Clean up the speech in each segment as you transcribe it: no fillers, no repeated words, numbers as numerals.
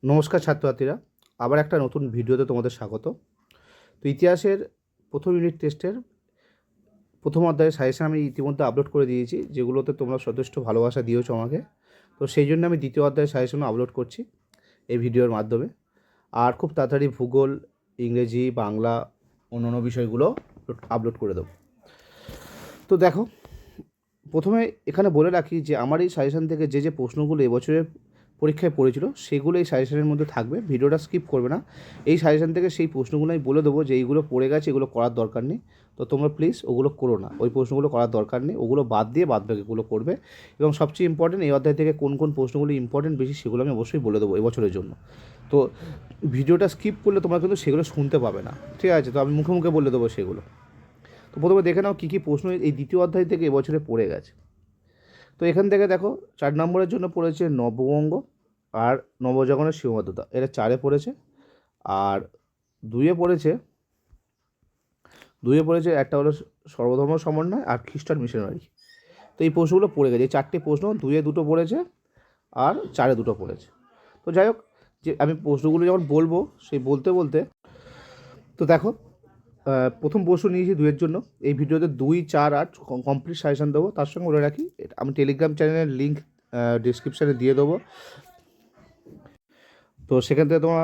নমস্কার ছাত্রছাত্রীরা, আবার একটা নতুন ভিডিওতে তোমাদের স্বাগত। তো ইতিহাসের প্রথম ইউনিট টেস্টের প্রথম অধ্যায়ের সাজেশন আমি ইতিমধ্যে আপলোড করে দিয়েছি, যেগুলোতে তোমরা যথেষ্ট ভালোবাসা দিয়েছো আমাকে। তো সেই জন্য আমি দ্বিতীয় অধ্যায়ের সাজেশনও আপলোড করছি এই ভিডিওর মাধ্যমে। আর খুব তাড়াতাড়ি ভূগোল, ইংরেজি, বাংলা, অন্যান্য বিষয়গুলো আপলোড করে দেবো। তো দেখো, প্রথমে এখানে বলে রাখি যে আমার এই সাজেশন থেকে যে যে প্রশ্নগুলো এবছরের পরীক্ষায় পড়েছিল সেগুলো এই সাজেশনের মধ্যে থাকবে, ভিডিওটা স্কিপ করবে না। এই সাজেশন থেকে সেই প্রশ্নগুলো আমি বলে দেবো যে এইগুলো পড়ে গেছে, এগুলো করার দরকার নেই। তো তোমরা প্লিজ ওগুলো করো না, ওই প্রশ্নগুলো করার দরকার নেই, ওগুলো বাদ দিয়ে বাদবাকিগুলো করবে। এবং সবচেয়ে ইম্পর্টেন্ট, এই অধ্যায় থেকে কোন কোন প্রশ্নগুলো ইম্পর্টেন্ট বেশি সেগুলো আমি অবশ্যই বলে দেবো এবছরের জন্য। তো ভিডিওটা স্কিপ করলে তোমরা কিন্তু সেগুলো শুনতে পাবে না, ঠিক আছে? তো আমি মুখে মুখে বলে দেবো সেগুলো। তো প্রথমে দেখে নাও কী কী প্রশ্ন এই দ্বিতীয় অধ্যায় থেকে এবছরে পড়ে গেছে। তো এখান থেকে দেখো, 4 নম্বরের জন্য পড়েছে নববঙ্গ আর নবজাগরণের সীমাবদ্ধতা, এটা 4-এ পড়েছে। আর দুইয়ে পড়েছে একটা হলো সর্বধর্ম সমন্বয় আর খ্রিস্টান মিশনারি। তো এই প্রশ্নগুলো পড়ে গেছে, এই 4টে প্রশ্ন 2-এ 2টো পড়েছে আর 4-এ 2টো পড়েছে। তো যাই হোক, যে আমি প্রশ্নগুলো যখন বলবো সেই বলতে বলতে, তো দেখো, প্রথম প্রশ্ন নিয়েছি 2-এর জন্য। এই ভিডিওতে 2, 4, 8 কমপ্লিট সাজেশন দেবো। তার সঙ্গে বলে রাখি, আমি টেলিগ্রাম চ্যানেলের লিঙ্ক ডিসক্রিপশানে দিয়ে দেবো। তো সেখান থেকে তোমরা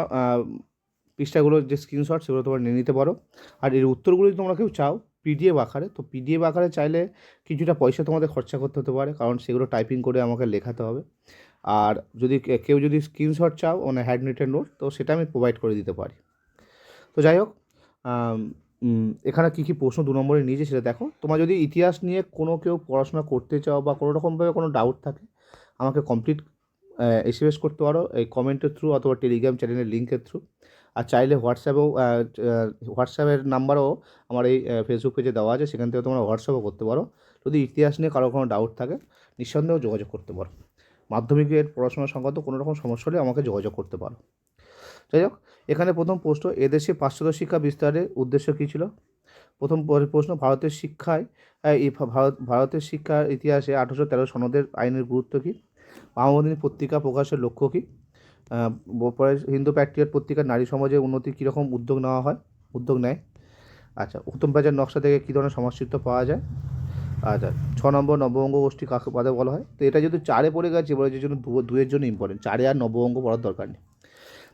পৃষ্ঠাগুলোর যে স্ক্রিনশট সেগুলো তোমরা নিয়ে নিতে পারো। আর এর উত্তরগুলো যদি তোমরা কেউ চাও পিডিএফ আকারে, তো পিডিএফ আকারে চাইলে কিছুটা পয়সা তোমাদের খরচা করতে হতে পারে, কারণ সেগুলো টাইপিং করে আমাকে লেখাতে হবে। আর যদি কেউ যদি স্ক্রিনশট চাও মানে হ্যান্ড রিটেন নোট, তো সেটা আমি প্রোভাইড করে দিতে পারি। তো যাই হোক, এখানে কী কী প্রশ্ন 2 নম্বরে নিয়েছে সেটা দেখো। তোমরা যদি ইতিহাস নিয়ে কেউ পড়াশোনা করতে চাও বা কোনো রকমভাবে কোনো ডাউট থাকে, আমাকে কমপ্লিট এসএমএস করতে পারো এই কমেন্টের থ্রু অথবা টেলিগ্রাম চ্যানেলের লিঙ্কের থ্রু। আর চাইলে হোয়াটসঅ্যাপের নাম্বারও আমার এই ফেসবুক পেজে দেওয়া আছে, সেখান থেকে তোমরা হোয়াটসঅ্যাপও করতে পারো। যদি ইতিহাস নিয়ে কারো কোনো ডাউট থাকে নিঃসন্দেহে যোগাযোগ করতে পারো। মাধ্যমিকের পড়াশোনা সংক্রান্ত কোনো রকম সমস্যা হলে আমাকে যোগাযোগ করতে পারো। যাই হোক, এখানে প্রথম প্রশ্ন, এদেশে পাশ্চাত্য শিক্ষা বিস্তারের উদ্দেশ্য কী ছিল? প্রথম প্রশ্ন, ভারতের শিক্ষায় ভারতের শিক্ষার ইতিহাসে 1813 সনদের আইনের গুরুত্ব কী? মাহমুদিনী পত্রিকা প্রকাশের লক্ষ্য কী? পরে হিন্দু প্যাট্রিয়ট পত্রিকার নারী সমাজের উন্নতি কীরকম উদ্যোগ নেয়? আচ্ছা, উত্তম প্যাচার নকশা থেকে কী ধরনের সমাজচিত্র পাওয়া যায়? আচ্ছা, 6 নম্বর, নববঙ্গ গোষ্ঠী কাকে পদে বলা হয়? তো এটা যেহেতু 4-এ পড়ে গেছে, এবারে যে জন্য 2-এর জন্য ইম্পর্টেন্ট, 4-এ আর নববঙ্গ পড়ার দরকার নেই।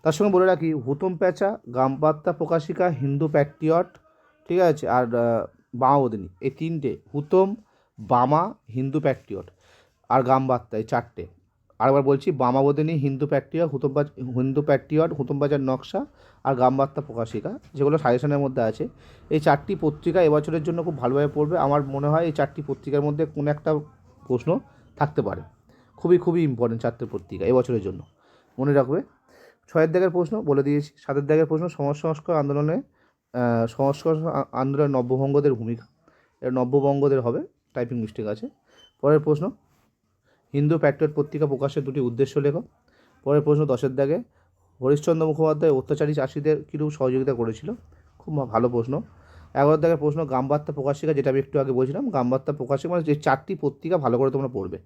তার সঙ্গে বলে রাখি, হুতম প্যাঁচা, গ্রামবার্তা প্রকাশিকা, হিন্দু প্যাট্রিয়ট, ঠিক আছে, আর বামাবদিনী, এই 3টে, হুতম, বামা, হিন্দু প্যাট্রিয়ট আর গ্রামবার্তা, এই 4টে। আরেকবার বলছি, বামাবদিনী, হিন্দু প্যাট্রিয়ট, হুতম প্যাঁচার নকশা আর গ্রামবার্তা প্রকাশিকা, যেগুলো সাজেশনের মধ্যে আছে। এই 4টি পত্রিকা এবছরের জন্য খুব ভালোভাবে পড়বে। আমার মনে হয় এই 4টি পত্রিকার মধ্যে কোনো একটা প্রশ্ন থাকতে পারে। খুবই খুবই ইম্পর্টেন্ট 4টে পত্রিকা এবছরের জন্য, মনে রাখবে। 6-এর দাগের প্রশ্ন বলে দিয়েছি। 7-এর দাগের প্রশ্ন, সংস্কার আন্দোলনে নব্যবঙ্গদের ভূমিকা। এটা নব্যবঙ্গদের হবে, টাইপিং মিস্টেক আছে। পরের প্রশ্ন, হিন্দু প্যাট্রিয়ট পত্রিকা প্রকাশের 2টি উদ্দেশ্য লেখো। পরের প্রশ্ন 10-এর দাগে, হরিশ্চন্দ্র মুখোপাধ্যায় অত্যাচারী চাষিদের কীরূপ সহযোগিতা করেছিল? খুব ভালো প্রশ্ন। 11-এর দাগের প্রশ্ন, গ্রামবার্তা প্রকাশিকা, যেটা আমি একটু আগে বলছিলাম, গ্রামবার্তা প্রকাশিকা মানে যে 4টি পত্রিকা ভালো করে তোমরা পড়বে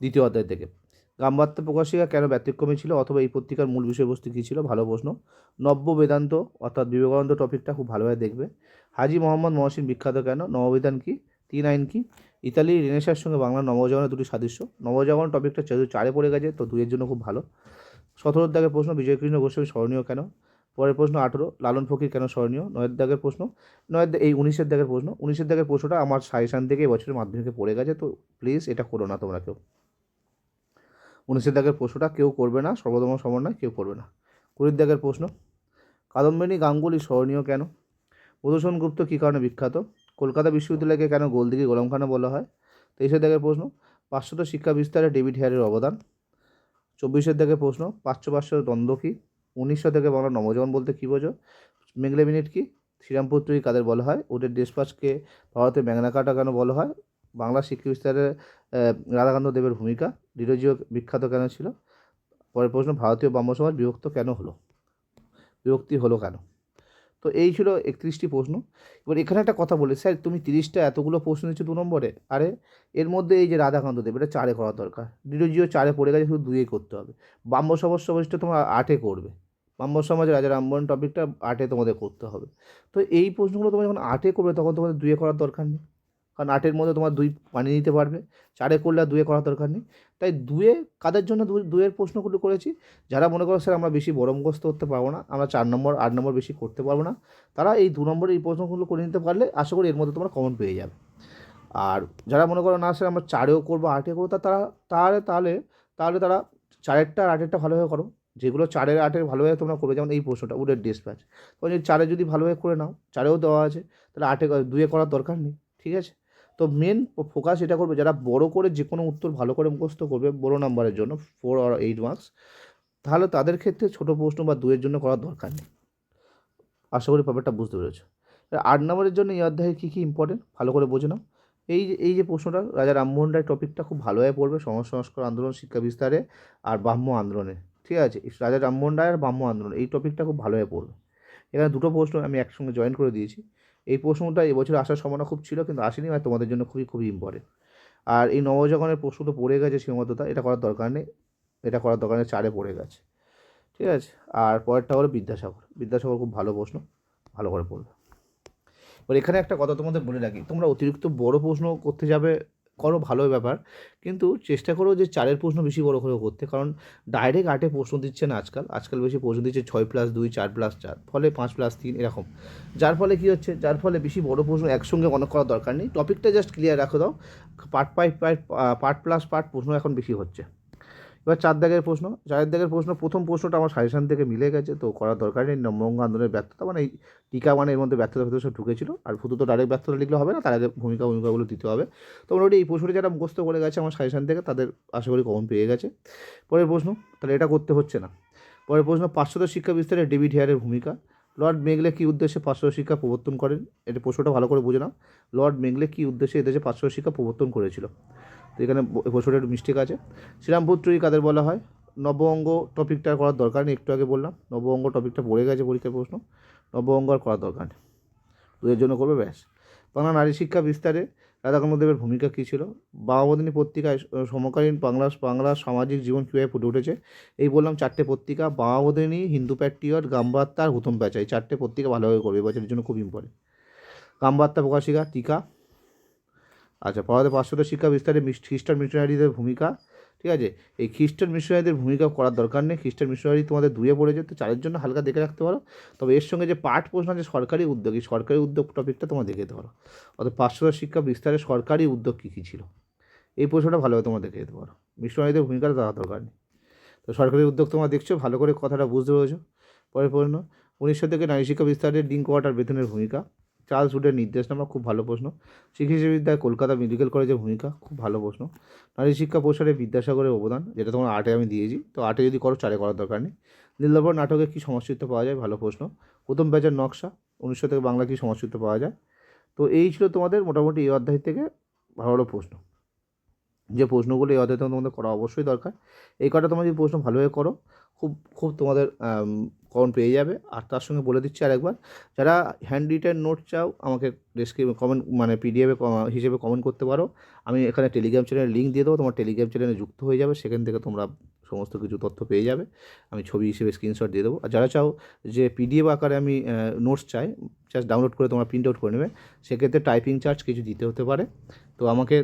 দ্বিতীয় অধ্যায় থেকে। গ্রামবার্তা প্রকাশিকা কেন ব্যতিক্রমী ছিল অথবা এই পত্রিকার মূল বিষয়বস্তু কী ছিল? ভালো প্রশ্ন। নব্য বেদান্ত অর্থাৎ বিবেকানন্দ টপিকটা খুব ভালোভাবে দেখবে। হাজী মোহাম্মদ মহসিন বিখ্যাত কেন? নববিধান কী? 3 আইন কী? ইতালির রেনেসাঁর সঙ্গে বাংলার নবজাগরণের 2টি সাদৃশ্য। নবজাগরণ টপিকটা 4-এ পড়ে গেছে, তো 2-এর জন্য খুব ভালো। 17-এর দাগের প্রশ্ন, বিজয়কৃষ্ণ গোস্বামী স্মরণীয় কেন? পরের প্রশ্ন 18, লালন ফকির কেন স্মরণীয়? 9-এর দাগের প্রশ্ন, 19-এর দাগের প্রশ্ন, 19-এর দাগের প্রশ্নটা আমার সাজেশান থেকে এবছরের মাধ্যমিকে পড়ে গেছে, তো প্লিজ এটা করো না তোমরা কেউ। 19-এর দাগের প্রশ্নটা কেউ করবে না, সর্বধর্ম সমন্বয় কেউ করবে না। 20-এর দাগের প্রশ্ন, কাদম্বিনী গাঙ্গুলি স্মরণীয় কেন? মধুসূদন গুপ্ত কী কারণে বিখ্যাত? কলকাতা বিশ্ববিদ্যালয়কে কেন গোলদিঘি গোলামখানা বলা হয়? 23-এর দাগের প্রশ্ন, পাশ্চাত্য শিক্ষা বিস্তারে ডেভিড হেয়ারের অবদান। 24-এর দাগের প্রশ্ন, প্রাচ্য দ্বন্দ্ব কী? 1900 থেকে বাংলা নবজাগরণ বলতে কী বোঝো? মেঘলে মিনিট কী? শ্রীরামপুর তৈরি কাদের বলা হয়? ওদের ডেসপাচকে ভারতের ম্যাগনা কার্টা কেন বলা হয়? বাংলা শিক্ষা বিস্তারে রাধাকান্ত দেবের ভূমিকা। ডিরোজিও বিখ্যাত কেন ছিল? পরের প্রশ্ন, ভারতীয় ব্রাহ্ম সমাজ বিভক্তি হলো কেন? তো এই ছিল 31টি প্রশ্ন। এবার এখানে একটা কথা বলি, স্যার তুমি 30টা এতগুলো প্রশ্ন দিচ্ছ 2 নম্বরে, আরে এর মধ্যে এই যে রাধাকান্ত দেব এটা 4-এ করা দরকার, ডিডোজিও 4-এ পড়ে গেছে, শুধু 2-এ করতে হবে। ব্রাহ্ম সমাজ সমাজটা তোমার 8-এ করবে, ব্রাহ্ম সমাজ রাজা রামমোহন টপিকটা 8-এ তোমাদের করতে হবে। তো এই প্রশ্নগুলো তোমরা যখন 8-এ করবে তখন তোমাদের 2-এ করার দরকার নেই, কারণ 8-এর মধ্যে তোমার 2 বানিয়ে নিতে পারবে, 4-এ করলে আর 2-এ করার দরকার নেই। তাই 2-এ কাদের জন্য 2-এর প্রশ্নগুলো করেছি, যারা মনে করো স্যার আমরা বেশি বড় মুখস্থ করতে পারবো না, আমরা 4 নম্বর 8 নম্বর বেশি করতে পারবো না, তারা এই 2 নম্বরের এই প্রশ্নগুলো করে নিতে পারলে আশা করি এর মধ্যে তোমরা কমন পেয়ে যাবে। আর যারা মনে করো না স্যার আমরা 4-এও করবো 8-এ করবো, তারা তাহলে তারা 4-এরটা আর 8-এরটা ভালোভাবে করো, যেগুলো 4-এর 8-এর ভালোভাবে তোমরা করবে, যেমন এই প্রশ্নটা উডের ডিসপ্যাচ, তখন যদি 4-এ যদি ভালোভাবে করে নাও, 4-এও দেওয়া আছে, তাহলে 8-এ 2-এ করার দরকার নেই, ঠিক আছে। তো মেন ফোকাস এটা করবে যারা বড় করে যে কোনো উত্তর ভালো করে মুখস্থ করবে বড় নাম্বারের জন্য 4 আর 8 মার্কস, তাহলে তাদের ক্ষেত্রে ছোটো প্রশ্ন বা 2-এর জন্য করার দরকার নেই। আশা করি ব্যাপারটা বুঝতে পেরেছো। 8 নম্বরের জন্য এই অধ্যায়ে কী কী ইম্পর্টেন্ট ভালো করে বোঝে নাও। এই যে প্রশ্নটা রাজা রামমোহন রায় টপিকটা খুব ভালোভাবে পড়বে, সমাজ সংস্কার আন্দোলন শিক্ষা বিস্তারে আর ব্রাহ্ম আন্দোলনে, ঠিক আছে। রাজা রামমোহন রায় আর ব্রাহ্ম আন্দোলন এই টপিকটা খুব ভালোভাবে পড়বে। এখানে দুটো প্রশ্ন আমি একসঙ্গে জয়েন করে দিয়েছি। এই প্রশ্নটা এবছর আসার সম্ভাবনা খুব ছিল কিন্তু আসেনি, আর তোমাদের জন্য খুবই খুবই ইম্পর্টেন্ট। আর এই নবজাগরণের প্রশ্ন তো পড়ে গেছে সীমাবদ্ধতা, এটা করার দরকার নেই, এটা করার দরকার নেই, 4-এ পড়ে গেছে, ঠিক আছে। আর পরেরটা হলো বিদ্যাসাগর খুব ভালো প্রশ্ন, ভালো করে পড়বে। এবার এখানে একটা কথা তোমাদের বলে রাখি, তোমরা অতিরিক্ত বড় প্রশ্ন করতে যাবে করো ভালো ব্যাপার, কিন্তু চেষ্টা করো যে 4-এর প্রশ্ন বেশি বড় করে করতে, কারণ ডাইরেক্ট 8-এ প্রশ্ন দিচ্ছে না আজকাল বেশি প্রশ্ন দিচ্ছে 6+2 4+4, ফলে 5+3 এরকম, যার ফলে কী হচ্ছে, যার ফলে বেশি বড় প্রশ্ন একসঙ্গে অনেক করার দরকার নেই, টপিকটা জাস্ট ক্লিয়ার রাখো দাও, পার্ট প্লাস পার্ট প্রশ্ন এখন বেশি হচ্ছে। এবার 4 দাগের প্রশ্ন প্রথম প্রশ্নটা আমার সাজেশন থেকে মিলে গেছে, তো করার দরকার নেই। নববঙ্গ আন্দোলনের ব্যর্থতা মানে এই টিকা মানে এর মধ্যে ব্যর্থতা সব ঢুকেছিল, আর শুধু তো ডাইরেক্ট ব্যর্থতা লিখলে হবে না, তার আগে ভূমিকাগুলো দিতে হবে। তো মোটামুটি এই প্রশ্নটি যারা মুখস্থ করে গেছে আমার সাজেশন থেকে তাদের আশা করি কমন পেয়ে গেছে। পরের প্রশ্ন, তাহলে এটা করতে হচ্ছে না। পরের প্রশ্ন, পাশ্চাত্য শিক্ষা বিস্তারে ডেভিড হেয়ারের ভূমিকা। লর্ড মেগলে কী উদ্দেশ্যে পাশ্চাত্য শিক্ষা প্রবর্তন করেন, এটা প্রশ্নটা ভালো করে বুঝে নাও। লর্ড মেগলে কী উদ্দেশ্যে এদেশে পাশ্চাত্য শিক্ষা প্রবর্তন করেছিল, তো এখানে প্রশ্নটা একটু মিস্টেক আছে। শ্রীরামপুত্রী কাদের বলা হয়, নববঙ্গ টপিকটা করার দরকার নেই, একটু আগে বললাম নববঙ্গ টপিকটা পড়ে গেছে পরীক্ষার প্রশ্ন, নববঙ্গ আর করার দরকার নেই, 2-এর জন্য করবে ব্যাস। বাংলা নারী শিক্ষা বিস্তারে রাধাকান্ত দেবের ভূমিকা কী ছিল, বামাবদিনী পত্রিকায় সমকালীন বাংলা সামাজিক জীবন কীভাবে ফুটে উঠেছে, এই বললাম 4টে পত্রিকা, বামাবদিনী, হিন্দু প্যাট্রিয়ট, গ্রামবার্তা আর হুতম প্যাঁচা, এই 4টে পত্রিকা ভালোভাবে করবে এবছরের জন্য খুব ইম্পর্টেন্ট। গ্রামবার্তা প্রকাশিকা টিকা, আচ্ছা। পড়াতে পাশ্চাত্য শিক্ষা বিস্তারে খ্রিস্টান মিশনারিদের ভূমিকা, ঠিক আছে। এই খ্রিস্টান মিশনারিদের ভূমিকা করার দরকার নেই, খ্রিস্টান মিশনারি তোমাদের 2-এ পড়েছে, তো 4-এর জন্য হালকা দেখে রাখতে পারো। তবে এর সঙ্গে যে পাঠ প্রশ্ন আছে সরকারি উদ্যোগ, এই সরকারি উদ্যোগ টপিকটা তোমরা দেখে যেতে পারো। অর্থাৎ পাশ্চাত্য শিক্ষা বিস্তারে সরকারি উদ্যোগ কী কী ছিল, এই প্রশ্নটা ভালোভাবে তোমরা দেখে যেতে পারো। মিশনারিদের ভূমিকাটা দেওয়া দরকার নেই, তো সরকারি উদ্যোগ তোমরা দেখছো, ভালো করে কথাটা বুঝতে পেরেছো। পরের প্রশ্ন, 1900 থেকে নারী শিক্ষা বিস্তারে লিঙ্ক ওয়াটার বেতনের ভূমিকা। চার্লস উডের নির্দেশনামা, খুব ভালো প্রশ্ন। চিকিৎসাবিদ্যায় কলকাতা মেডিকেল কলেজের ভূমিকা, খুব ভালো প্রশ্ন। নারী শিক্ষা প্রসারে বিদ্যাসাগরের অবদান, যেটা তোমার 8-এ আমি দিয়েছি, তো 8-এ যদি করো 4-এ করার দরকার নেই। নীলদর্পণ নাটকে কী সমাজচিত্র পাওয়া যায়, ভালো প্রশ্ন। হুতম প্যাঁচার নকশা, 1900 থেকে বাংলা কী সমাজচিত্র পাওয়া যায়। তো এই ছিল তোমাদের মোটামুটি এই অধ্যায় থেকে ভালো ভালো প্রশ্ন, যে প্রশ্নগুলো এই অধ্যায়তে তোমাদের করা অবশ্যই দরকার। এই কটা তোমরা যদি প্রশ্ন ভালোভাবে করো খুব খুব তোমাদের কমন পেয়ে যাবে। আর তার সঙ্গে বলে দিচ্ছি আরেকবার, যারা হ্যান্ড রিটেন নোট চাও আমাকে কমেন্ট মানে পিডিএফে হিসেবে কমেন্ট করতে পারো, আমি এখানে টেলিগ্রাম চ্যানেলের লিঙ্ক দিয়ে দেবো, তোমার টেলিগ্রাম চ্যানেলে যুক্ত হয়ে যাবে, সেখান থেকে তোমরা সমস্ত কিছু তথ্য পেয়ে যাবে, আমি ছবি হিসেবে স্ক্রিনশট দিয়ে দেবো। আর যারা চাও যে পিডিএফ আকারে আমি নোটস চাই, জাস্ট ডাউনলোড করে তোমরা প্রিন্ট আউট করে নেবে, সেক্ষেত্রে টাইপিং চার্জ কিছু দিতে হতে পারে। তো আমাকে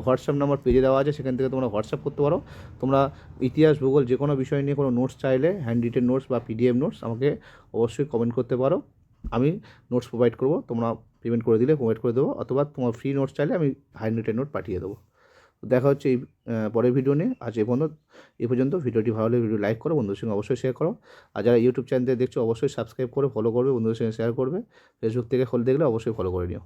হোয়াটসঅ্যাপ নাম্বার পেজে দেওয়া আছে, সেখান থেকে তোমরা হোয়াটসঅ্যাপ করতে পারো। তোমরা ইতিহাস ভূগোল যে কোনো বিষয় নিয়ে কোনো নোটস চাইলে, হ্যান্ড রিটেন নোটস বা পিডিএফ নোটস, আমাকে অবশ্যই কমেন্ট করতে পারো, আমি নোটস প্রোভাইড করবো, তোমরা পেমেন্ট করে দিলে প্রোভাইড করে দেবো, অথবা তোমার ফ্রি নোটস চাইলে আমি হ্যান্ড রিটেন নোট পাঠিয়ে দেবো। তো দেখা হচ্ছে এই পরের ভিডিও নিয়ে। আজ এই পর্যন্ত ভিডিওটি ভালো লাগলে ভিডিও লাইক করো, বন্ধুদের সঙ্গে অবশ্যই শেয়ার করো। আর যারা ইউটিউব চ্যানেল থেকে দেখছো অবশ্যই সাবস্ক্রাইব করে ফলো করবে, বন্ধুদের সঙ্গে শেয়ার করবে। ফেসবুক থেকে দেখলে অবশ্যই ফলো করে নিও।